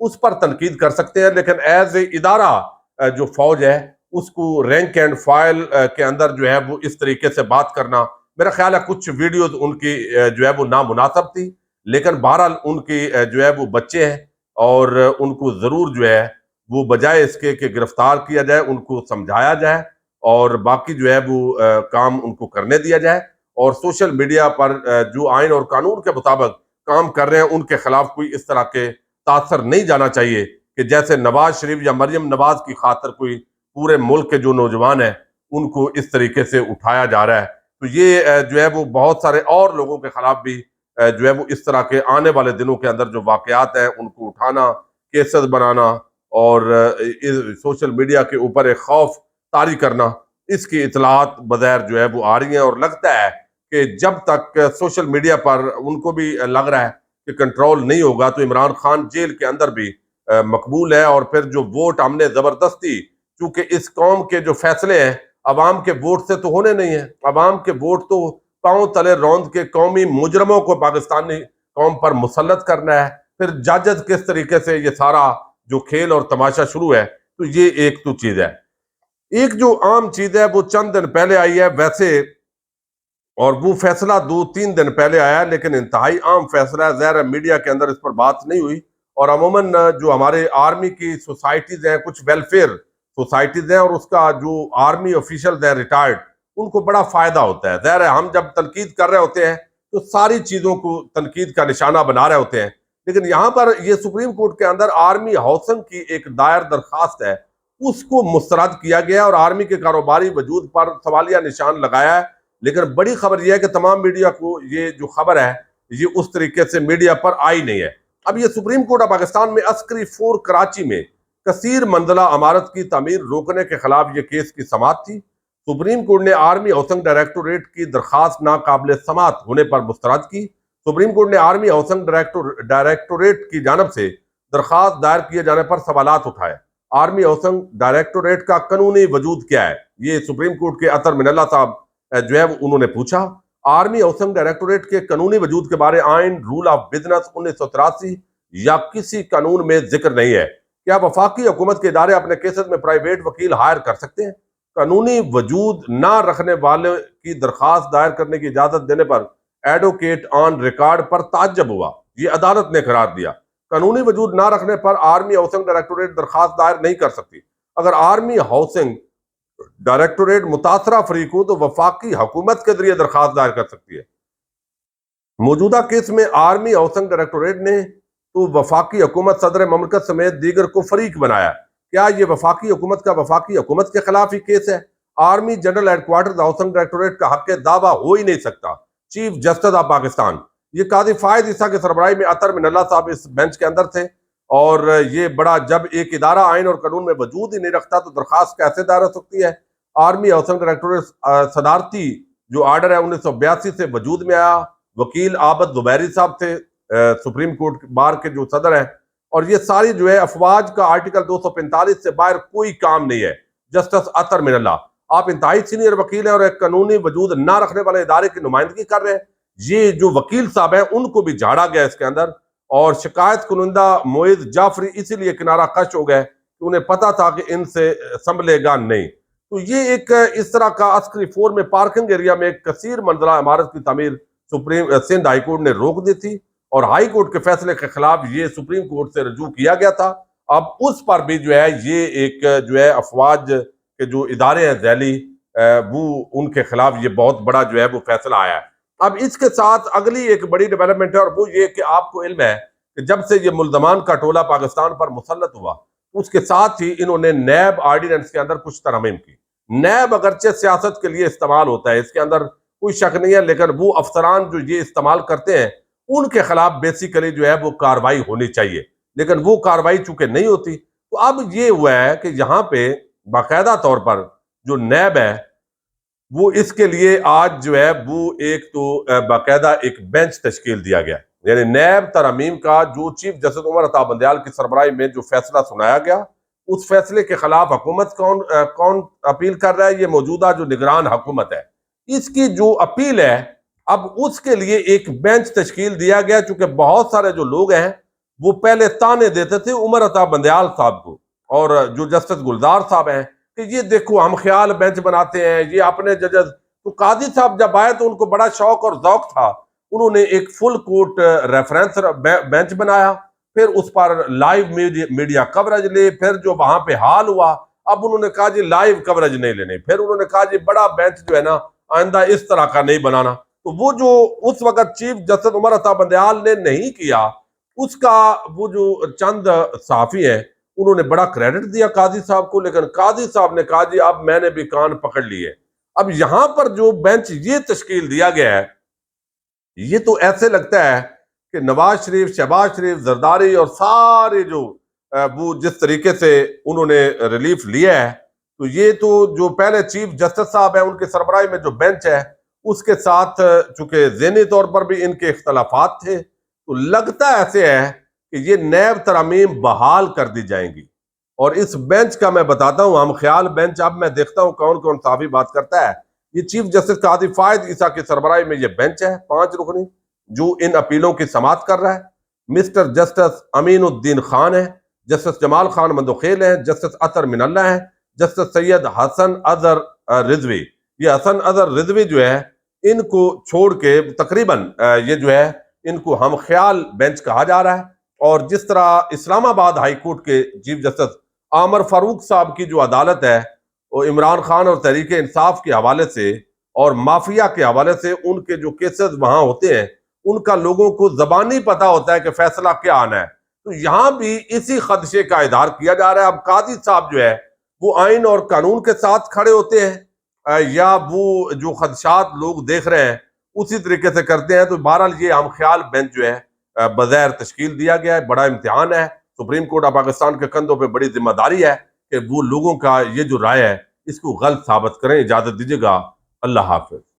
اس پر تنقید کر سکتے ہیں، لیکن ایز اے ادارہ جو فوج ہے اس کو رینک اینڈ فائل کے اندر جو ہے وہ اس طریقے سے بات کرنا، میرا خیال ہے کچھ ویڈیوز ان کی جو ہے وہ نامناسب تھی، لیکن بہرحال ان کی جو ہے وہ بچے ہیں اور ان کو ضرور جو ہے وہ بجائے اس کے کہ گرفتار کیا جائے ان کو سمجھایا جائے اور باقی جو ہے وہ کام ان کو کرنے دیا جائے، اور سوشل میڈیا پر جو آئین اور قانون کے مطابق کام کر رہے ہیں ان کے خلاف کوئی اس طرح کے تاثر نہیں جانا چاہیے کہ جیسے نواز شریف یا مریم نواز کی خاطر کوئی پورے ملک کے جو نوجوان ہیں ان کو اس طریقے سے اٹھایا جا رہا ہے۔ تو یہ جو ہے وہ بہت سارے اور لوگوں کے خلاف بھی جو ہے وہ اس طرح کے آنے والے دنوں کے اندر جو واقعات ہیں ان کو اٹھانا، کیسز بنانا اور سوشل میڈیا کے اوپر ایک خوف طاری کرنا، اس کی اطلاعات بظاہر جو ہے وہ آ رہی ہیں، اور لگتا ہے کہ جب تک سوشل میڈیا پر ان کو بھی لگ رہا ہے کہ کنٹرول نہیں ہوگا تو عمران خان جیل کے اندر بھی مقبول ہے، اور پھر جو ووٹ ہم نے زبردستی، چونکہ اس قوم کے جو فیصلے ہیں عوام کے ووٹ سے تو ہونے نہیں ہیں، عوام کے ووٹ تو پاؤں تلے روند کے قومی مجرموں کو پاکستانی قوم پر مسلط کرنا ہے، پھر ججز کس طریقے سے یہ سارا جو کھیل اور تماشا شروع ہے، تو یہ ایک تو چیز ہے۔ ایک جو عام چیز ہے وہ چند دن پہلے آئی ہے ویسے، اور وہ فیصلہ 2-3 دن پہلے آیا لیکن انتہائی عام فیصلہ ہے، ظاہر ہے میڈیا کے اندر اس پر بات نہیں ہوئی، اور عموماً جو ہمارے آرمی کی سوسائٹیز ہیں، کچھ ویلفیئر سوسائٹیز ہیں اور اس کا جو آرمی آفیشلز ہیں ریٹائرڈ، ان کو بڑا فائدہ ہوتا ہے۔ ظاہر ہے ہم جب تنقید کر رہے ہوتے ہیں تو ساری چیزوں کو تنقید کا نشانہ بنا رہے ہوتے ہیں، لیکن یہاں پر یہ سپریم کورٹ کے اندر آرمی ہاؤسنگ کی ایک دائر درخواست ہے، اس کو مسترد کیا گیا اور آرمی کے کاروباری وجود پر سوالیہ نشان لگایا ہے، لیکن بڑی خبر یہ ہے کہ تمام میڈیا کو یہ جو خبر ہے یہ اس طریقے سے میڈیا پر آئی نہیں ہے۔ اب یہ سپریم کورٹ آف پاکستان میں عسکری فور کراچی میں کثیر منزلہ عمارت کی تعمیر روکنے کے خلاف یہ کیس کی سماعت تھی۔ سپریم کورٹ نے آرمی ہاؤسنگ ڈائریکٹوریٹ کی درخواست ناقابل سماعت ہونے پر مسترد کی۔ سپریم کورٹ نے آرمی ہاؤسنگ ڈائریکٹوریٹ کی جانب سے درخواست دائر کیے جانے پر سوالات اٹھائے۔ آرمی ہاؤسنگ ڈائریکٹوریٹ کا قانونی وجود کیا ہے، یہ سپریم کورٹ کے اطہر من اللہ صاحب جو ہے انہوں نے پوچھا۔ آرمی ہاؤسنگ ڈائریکٹوریٹ کے قانونی وجود کے بارے آئین رول آف بزنس 1983 یا کسی قانون میں ذکر نہیں ہے۔ کیا وفاقی حکومت کے ادارے اپنے کیسز میں پرائیویٹ وکیل ہائر کر سکتے ہیں؟ قانونی وجود نہ رکھنے والے کی درخواست دائر کرنے کی اجازت دینے پر ایڈوکیٹ آن ریکارڈ پر تعجب ہوا، یہ عدالت نے قرار دیا۔ قانونی وجود نہ رکھنے پر آرمی ہاؤسنگ ڈائریکٹوریٹ درخواست دائر نہیں کر سکتی۔ اگر آرمی ہاؤسنگ ڈائریکٹوریٹ متاثرہ فریق ہو تو وفاقی حکومت کے ذریعے درخواست دائر کر سکتی ہے۔ موجودہ کیس میں آرمی ہاؤسنگ ڈائریکٹوریٹ نے تو وفاقی حکومت صدر مملکت سمیت دیگر کو فریق بنایا۔ کیا یہ وفاقی حکومت کا وفاقی حکومت کے خلاف ہی کیس ہے؟ Army general head quarters housing directorate کا حق دعویٰ ہو ہی نہیں سکتا۔ چیف جسٹس آف پاکستان، یہ قاضی فائز عیسیٰ کے سربراہی میں اطہر من اللہ صاحب اس بینچ کے اندر تھے، اور یہ بڑا جب ایک ادارہ آئین اور قانون میں وجود ہی نہیں رکھتا تو درخواست کیسے دائر ہو سکتی ہے؟ آرمی ہاؤسنگ ڈائریکٹوریٹ صدارتی جو آرڈر ہے 1982 سے وجود میں آیا، وکیل عابد زبیری صاحب تھے سپریم کورٹ بار کے جو صدر ہیں، اور یہ ساری جو ہے افواج کا آرٹیکل 245 سے باہر کوئی کام نہیں ہے۔ جسٹس اطہر من اللہ، آپ انتہائی سینئر وکیل ہیں اور ایک قانونی وجود نہ رکھنے والے ادارے کی نمائندگی کر رہے ہیں۔ یہ جو وکیل صاحب ہیں ان کو بھی جھاڑا گیا اس کے اندر، اور شکایت کنندہ معیز جعفری اسی لیے کنارہ کش ہو گئے کہ انہیں پتا تھا کہ ان سے سنبھلے گا نہیں۔ تو یہ ایک اس طرح کا عسکری فور میں پارکنگ ایریا میں ایک کثیر منزلہ عمارت کی تعمیر سندھ ہائی کورٹ نے روک دی تھی، اور ہائی کورٹ کے فیصلے کے خلاف یہ سپریم کورٹ سے رجوع کیا گیا تھا۔ اب اس پر بھی جو ہے یہ ایک جو ہے افواج کے جو ادارے ہیں ذیلی، وہ ان کے خلاف یہ بہت بڑا جو ہے وہ فیصلہ آیا ہے۔ اب اس کے ساتھ اگلی ایک بڑی ڈیولپمنٹ ہے، اور وہ یہ کہ آپ کو علم ہے کہ جب سے یہ ملزمان کا ٹولہ پاکستان پر مسلط ہوا، اس کے ساتھ ہی انہوں نے نیب آرڈیننس کے اندر کچھ ترامیم کی۔ نیب اگرچہ سیاست کے لیے استعمال ہوتا ہے، اس کے اندر کوئی شک نہیں ہے، لیکن وہ افسران جو یہ استعمال کرتے ہیں ان کے خلاف بیسیکلی جو ہے وہ کارروائی ہونی چاہیے، لیکن وہ کارروائی چونکہ نہیں ہوتی، تو اب یہ ہوا ہے کہ یہاں پہ باقاعدہ طور پر جو نیب ہے وہ اس کے لیے آج جو ہے وہ ایک تو باقاعدہ ایک بینچ تشکیل دیا گیا، یعنی نیب ترامیم کا جو چیف جسٹس عمر عطا بندیال کی سربراہی میں جو فیصلہ سنایا گیا، اس فیصلے کے خلاف حکومت کون اپیل کر رہا ہے؟ یہ موجودہ جو نگران حکومت ہے، اس کی جو اپیل ہے اب اس کے لیے ایک بینچ تشکیل دیا گیا، چونکہ بہت سارے جو لوگ ہیں وہ پہلے تانے دیتے تھے عمر عطا بندیال صاحب کو اور جو جسٹس گلزار صاحب ہیں کہ یہ دیکھو ہم خیال بینچ بناتے ہیں، یہ اپنے ججز. تو قاضی صاحب جب آئے تو ان کو بڑا شوق اور ذوق تھا، انہوں نے ایک فل کوٹ ریفرنس بینچ بنایا، پھر اس پر لائیو میڈیا کوریج لے، پھر جو وہاں پہ حال ہوا اب انہوں نے کہا جی لائیو کوریج نہیں لینے، پھر انہوں نے کہا جی بڑا بینچ جو ہے نا آئندہ اس طرح کا نہیں بنانا. تو وہ جو اس وقت چیف جسٹس عمر عطا بندیال نے نہیں کیا، اس کا وہ جو چند صحافی ہیں انہوں نے بڑا کریڈٹ دیا قاضی صاحب کو، لیکن قاضی صاحب نے کہا جی اب میں نے بھی کان پکڑ لیے. اب یہاں پر جو بینچ یہ تشکیل دیا گیا ہے، یہ تو ایسے لگتا ہے کہ نواز شریف، شہباز شریف، زرداری اور سارے جو وہ جس طریقے سے انہوں نے ریلیف لیا ہے، تو یہ تو جو پہلے چیف جسٹس صاحب ہیں ان کے سربراہی میں جو بینچ ہے اس کے ساتھ چونکہ ذہنی طور پر بھی ان کے اختلافات تھے، تو لگتا ایسے ہے کہ یہ نیب ترامیم بحال کر دی جائیں گی. اور اس بینچ کا میں بتاتا ہوں، ہم خیال بینچ، اب میں دیکھتا ہوں کون کون صحافی بات کرتا ہے. یہ چیف جسٹس قاضی فائد عیسیٰ کی سربراہی میں یہ بینچ ہے 5 رکنی جو ان اپیلوں کی سماعت کر رہا ہے. مسٹر جسٹس امین الدین خان ہے، جسٹس جمال خان مندوخیل ہیں، جسٹس اطہر من اللہ ہیں، جسٹس سید حسن اظہر رضوی. یہ حسن اظہر رضوی جو ہے ان کو چھوڑ کے تقریباً یہ جو ہے ان کو ہم خیال بینچ کہا جا رہا ہے. اور جس طرح اسلام آباد ہائی کورٹ کے چیف جسٹس عامر فاروق صاحب کی جو عدالت ہے وہ عمران خان اور تحریک انصاف کے حوالے سے اور مافیا کے حوالے سے ان کے جو کیسز وہاں ہوتے ہیں ان کا لوگوں کو زبانی پتہ ہوتا ہے کہ فیصلہ کیا آنا ہے. تو یہاں بھی اسی خدشے کا اظہار کیا جا رہا ہے. اب قاضی صاحب جو ہے وہ آئین اور قانون کے ساتھ کھڑے ہوتے ہیں یا وہ جو خدشات لوگ دیکھ رہے ہیں اسی طریقے سے کرتے ہیں. تو بہرحال یہ ہم خیال بینچ جو ہے بظاہر تشکیل دیا گیا ہے، بڑا امتحان ہے. سپریم کورٹ آف پاکستان کے کندھوں پہ بڑی ذمہ داری ہے کہ وہ لوگوں کا یہ جو رائے ہے اس کو غلط ثابت کریں. اجازت دیجیے گا، اللہ حافظ.